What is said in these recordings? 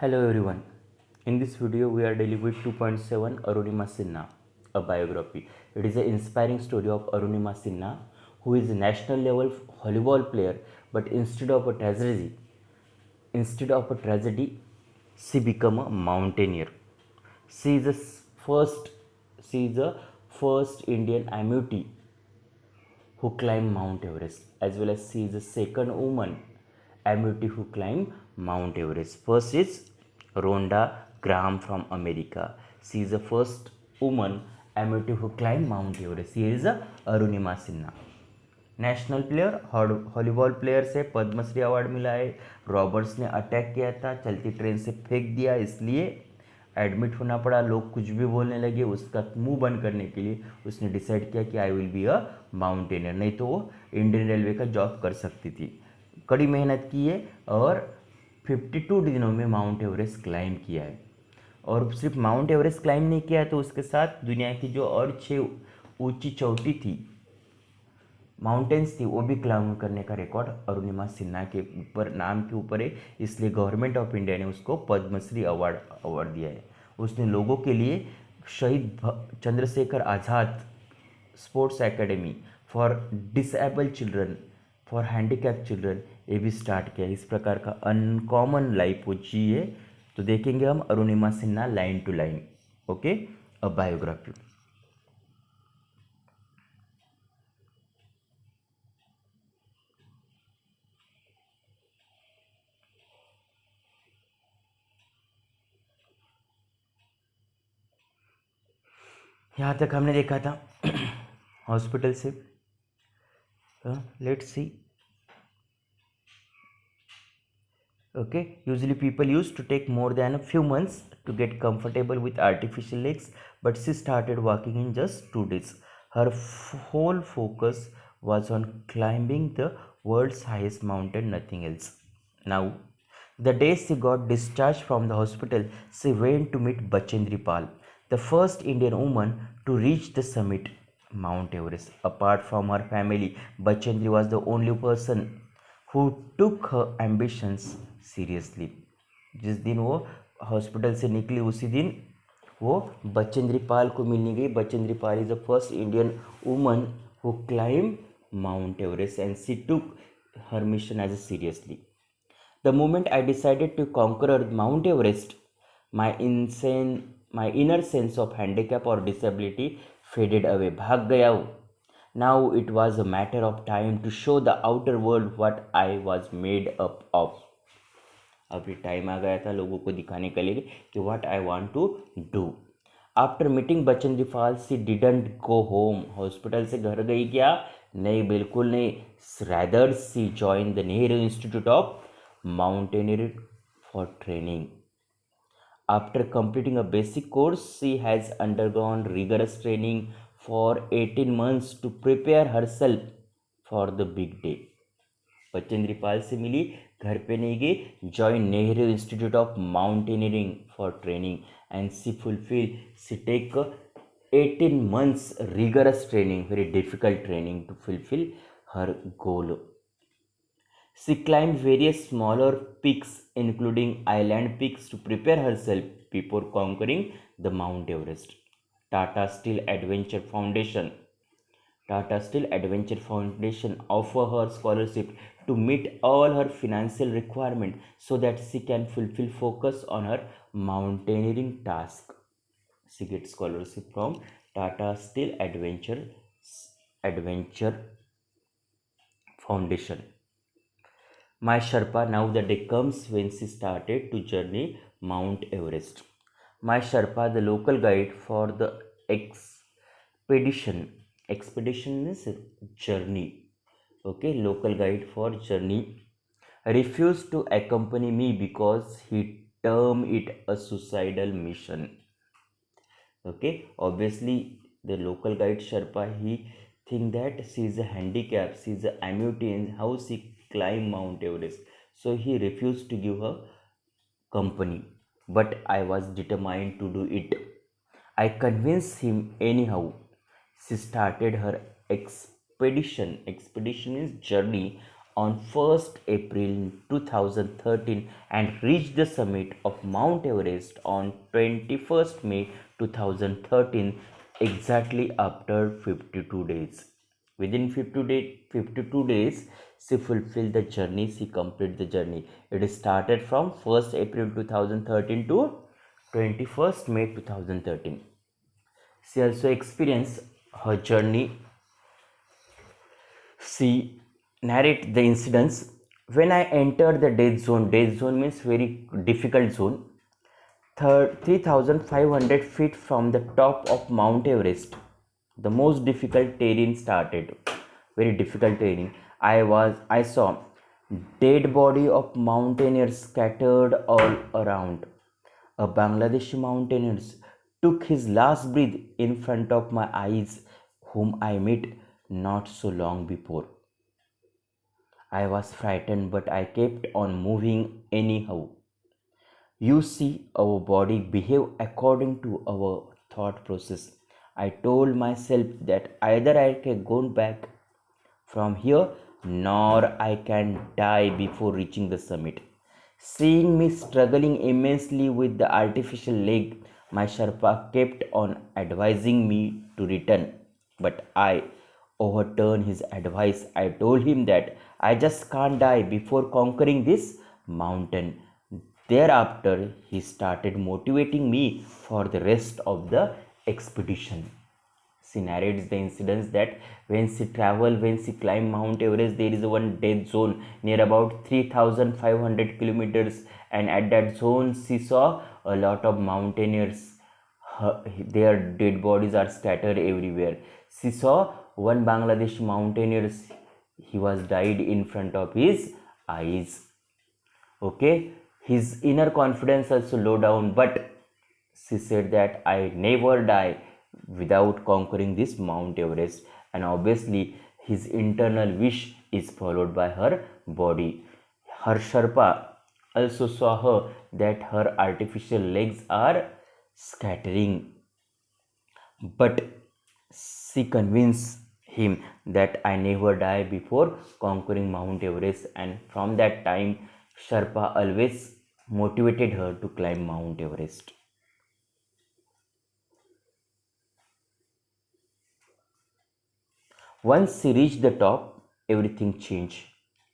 Hello everyone. In this video we are dealing with 2.7 Arunima Sinha, a biography. It is an inspiring story of Arunima Sinha, who is a national level volleyball player, but instead of a tragedy, she became a mountaineer. She is the first she is the first Indian amputee who climbed Mount Everest, as well as she is the second woman amputee who climbed Mount Everest. First is Rhonda Graham from America. She is the first woman amputee who climbed Mount Everest. She is Arunima Sinha. National player volleyball player से Padmashri award मिला है. Roberts ने attack किया था, चलती train से फेंक दिया, इसलिए एडमिट होना पड़ा. लोग कुछ भी बोलने लगे. उसका मुंह बंद करने के लिए उसने डिसाइड किया कि I will be a mountaineer. नहीं तो वो इंडियन रेलवे का जॉब कर सकती थी. कड़ी मेहनत की है और 52 दिनों में माउंट एवरेस्ट क्लाइंब किया है. और सिर्फ माउंट एवरेस्ट क्लाइंब नहीं किया है, तो उसके साथ दुनिया की जो और 6 ऊंची चोटी थी, माउंटेन्स थी, वो भी क्लाइंब करने का रिकॉर्ड अरुणिमा सिन्हा के ऊपर नाम के ऊपर है. इसलिए गवर्नमेंट ऑफ इंडिया ने उसको पद्मश्री अवार्ड दिया है. उसने लोगों के लिए शहीद Chandrashekhar Azad sports academy for disabled children, for handicap children, ये भी स्टार्ट किया. इस प्रकार का अनकॉमन लाइफ वो जी है. तो देखेंगे हम Arunima Sinha line to line. Okay, a biography. यहाँ तक हमने देखा था हॉस्पिटल से. Let's see. Okay, usually people used to take more than a few months to get comfortable with artificial legs, but she started walking in just 2 days. Her whole focus was on climbing the world's highest mountain, nothing else. Now, the day she got discharged from the hospital, she went to meet Bachendri Pal, the first Indian woman to reach the summit, Mount Everest. Apart from her family, Bachendri was the only person who took her ambitions seriously. जिस दिन वो hospital से निकली उसी दिन वो बचेंद्री पाल को मिलने गई. Bachendri Pal is the first Indian woman who climb Mount Everest and she took her mission as seriously. The moment I decided to conquer Mount Everest, my inner sense of handicap or disability faded away. भाग गया वो. Now it was a matter of time to show the outer world what I was made up of. अभी time आ गया था लोगों को दिखाने के लिए कि what I want to do. After meeting Bachendri Pal, she didn't go home. Hospital से घर गई क्या? नहीं, बिल्कुल नहीं. Rather she joined the Nehru Institute of Mountaineering for training. After completing a basic course, she has undergone rigorous training for 18 months to prepare herself for the big day. Bachendri Pal से मिली, घर पे नहीं गई. Join Nehru institute of mountaineering for training and she take 18 months rigorous training, very difficult training to fulfill her goal. She climbed various smaller peaks, including island peaks, to prepare herself before conquering the Mount Everest. Tata Steel Adventure Foundation offer her scholarship to meet all her financial requirements so that she can fulfill focus on her mountaineering task. She gets scholarship from Tata Steel Adventure Foundation. My Sherpa, now the day comes when she started to journey Mount Everest. My Sherpa, the local guide for the expedition is journey. Okay, local guide for journey refused to accompany me because he termed it a suicidal mission. Okay, obviously the local guide Sherpa, he think that she is a handicap, she is a amputee, and how she climb Mount Everest, so he refused to give her company. But I was determined to do it. I convinced him anyhow. She started her expedition is journey on 1st April 2013 and reached the summit of Mount Everest on 21st May 2013, exactly after 52 days. Within 52 days, she fulfilled the journey, she completed the journey. It started from 1st April 2013 to 21st May 2013. She also experienced her journey. She narrate the incidents. When I entered the dead zone means very difficult zone, 3,500 feet from the top of Mount Everest. The most difficult terrain started. Very difficult terrain. I saw dead body of mountaineers scattered all around. A Bangladeshi mountaineer took his last breath in front of my eyes, whom I met not so long before. I was frightened, but I kept on moving anyhow. You see, our body behave according to our thought process. I told myself that either I can go back from here, nor I can die before reaching the summit. Seeing me struggling immensely with the artificial leg, my Sherpa kept on advising me to return. But I overturned his advice. I told him that I just can't die before conquering this mountain. Thereafter, he started motivating me for the rest of the expedition. She narrates the incidents that when she climbed Mount Everest, there is one dead zone near about 3,500 kilometers, and at that zone, she saw a lot of mountaineers. Their dead bodies are scattered everywhere. She saw one Bangladesh mountaineer. He was died in front of his eyes. Okay, his inner confidence also low down, but she said that I never die without conquering this Mount Everest, and obviously his internal wish is followed by her body. Her Sherpa also saw her that her artificial legs are scattering, but she convinced him that I never die before conquering Mount Everest, and from that time, Sherpa always motivated her to climb Mount Everest. Once she reached the top, everything changed.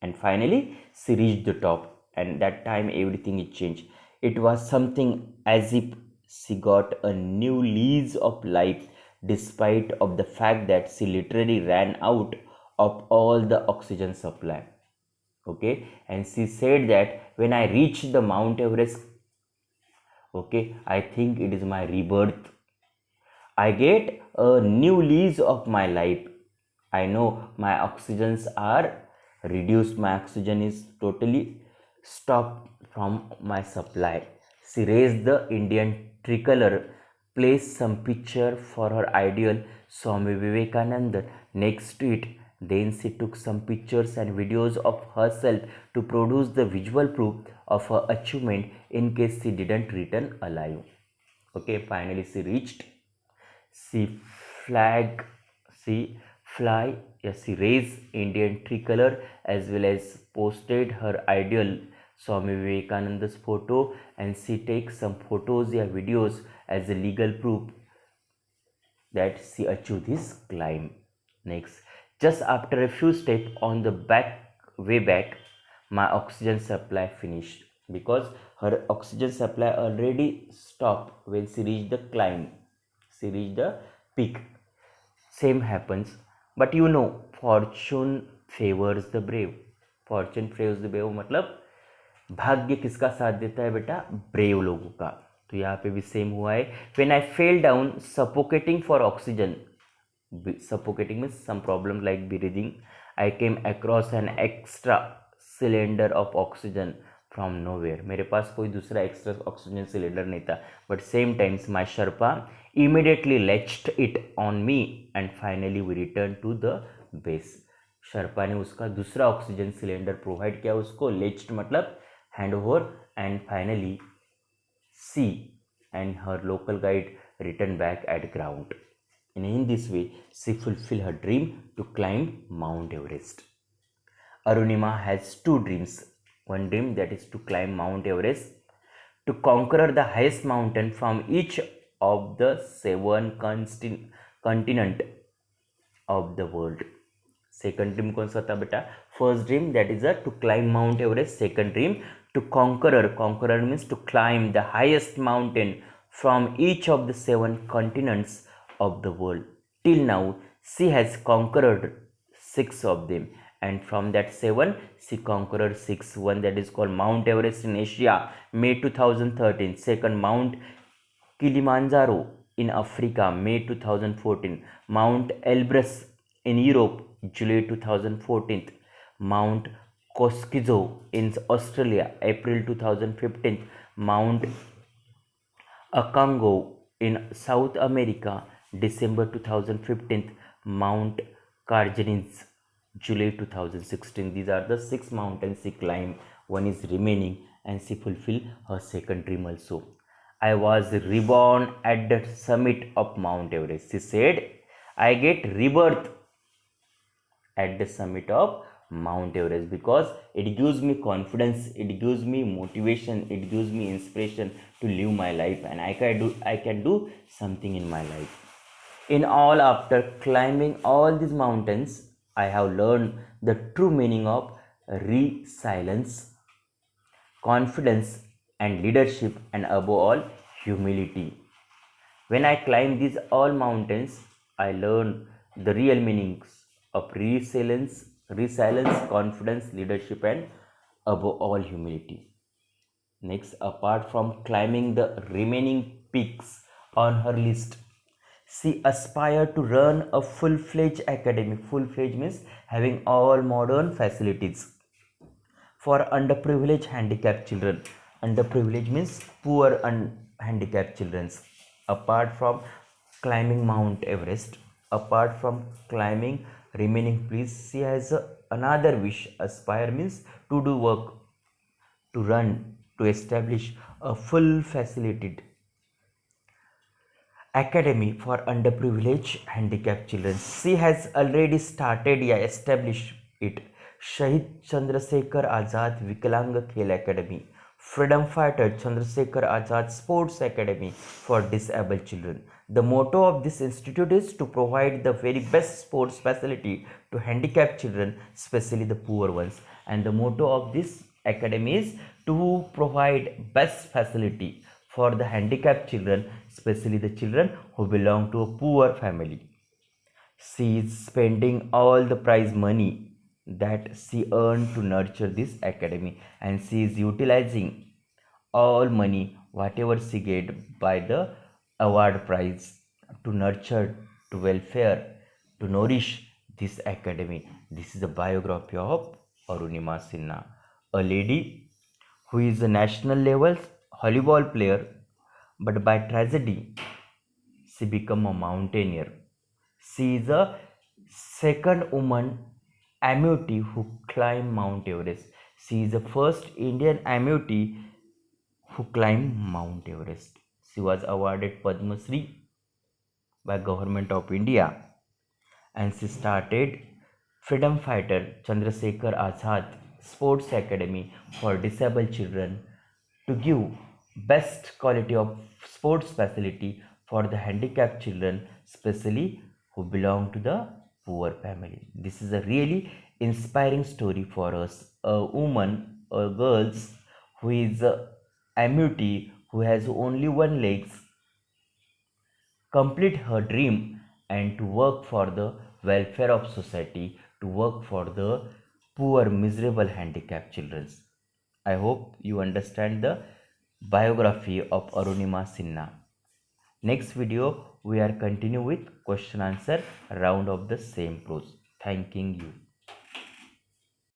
And finally, she reached the top, and that time everything is changed. It was something as if she got a new lease of life, despite of the fact that she literally ran out of all the oxygen supply. Okay, and she said that when I reached the Mount Everest, okay, I think it is my rebirth. I get a new lease of my life. I know my oxygens are reduced, my oxygen is totally stopped from my supply. She raised the Indian tricolor, placed some picture for her ideal Swami Vivekananda next to it. Then she took some pictures and videos of herself to produce the visual proof of her achievement in case she didn't return alive. Okay, finally she reached. She flag, she fly, yes, she raised Indian tricolor as well as posted her ideal Swami Vivekananda's photo, and she takes some photos or videos as a legal proof that she achieved this climb. Next, just after a few steps on the way back, my oxygen supply finished because her oxygen supply already stopped when she reached the climb. She reached the peak. Same happens, but fortune favors the brave. Fortune favors the brave मतलब भाग्य किसका साथ देता है बेटा? Brave लोगों का. तो यहाँ पे भी सेम हुआ है. When I fell down suffocating for oxygen, suffocating means some problem like breathing, I came across an extra cylinder of oxygen from nowhere. मेरे पास कोई दूसरा एक्स्ट्रा ऑक्सीजन सिलेंडर नहीं था, but same times my Sherpa immediately latched it on me and finally we returned to the base. Sherpa ने उसका दूसरा oxygen cylinder provide किया उसको. लेच्ड मतलब hand over, and finally she and her local guide returned back at ground. And in this way, she fulfilled her dream to climb Mount Everest. Arunima has two dreams. One dream that is to climb Mount Everest, to conquer the highest mountain from each of the seven continent of the world. Second dream कौन सा था बेटा? First dream that is to climb Mount Everest. Second dream to conqueror means to climb the highest mountain from each of the seven continents of the world. Till now she has conquered six of them, and from that seven she conquered six. One that is called Mount Everest in Asia, May 2013. Second, Mount Kilimanjaro in Africa, May 2014. Mount Elbrus in Europe, July 2014. Mount Koskizo in Australia, April 2015. Mount Akango in South America, December 2015. Mount Carjines, July 2016. These are the six mountains she climbed. One is remaining, and she fulfilled her second dream also. I was reborn at the summit of Mount Everest. She said, I get rebirth at the summit of Mount Everest because it gives me confidence, it gives me motivation, it gives me inspiration to live my life, and I can do something in my life. In all, after climbing all these mountains, I have learned the true meaning of resilience, confidence, and leadership, and above all, humility. When I climbed these all mountains, I learned the real meanings of resilience, confidence, leadership, and above all, humility. Next, apart from climbing the remaining peaks on her list, she aspired to run a full-fledged academy. Full-fledged means having all modern facilities for underprivileged handicapped children. Underprivileged means poor and handicapped children. Apart from climbing Mount Everest, apart from climbing remaining peaks, she has another wish. Aspire means to do work, to run, to establish a full facilitated academy for underprivileged handicapped children. She has already started, established it. Shahid Chandrasekhar Azad Viklang Khel Academy, Freedom Fighter Chandrasekhar Azad Sports Academy for disabled children. The motto of this institute is to provide the very best sports facility to handicapped children, especially the poor ones. And the motto of this academy is to provide best facility for the handicapped children, especially the children who belong to a poor family. She is spending all the prize money that she earned to nurture this academy, and she is utilizing all money whatever she get by the award prize to nurture, to welfare, to nourish this academy. This is a biography of Arunima Sinha, a lady who is a national level volleyball player, but by tragedy she became a mountaineer. She is the second woman amputee who climbed Mount Everest. She is the first Indian amputee who climbed Mount Everest. She was awarded Padma Shri by Government of India, and she started Freedom Fighter Chandrasekhar Azad Sports Academy for disabled children to give best quality of sports facility for the handicapped children, especially who belong to the poor family. This is a really inspiring story for us. A woman, a girl who is a amputee, who has only one leg, complete her dream and to work for the welfare of society, to work for the poor, miserable, handicapped children. I hope you understand the biography of Arunima Sinha. Next video we are continue with question answer round of the same prose. Thanking you.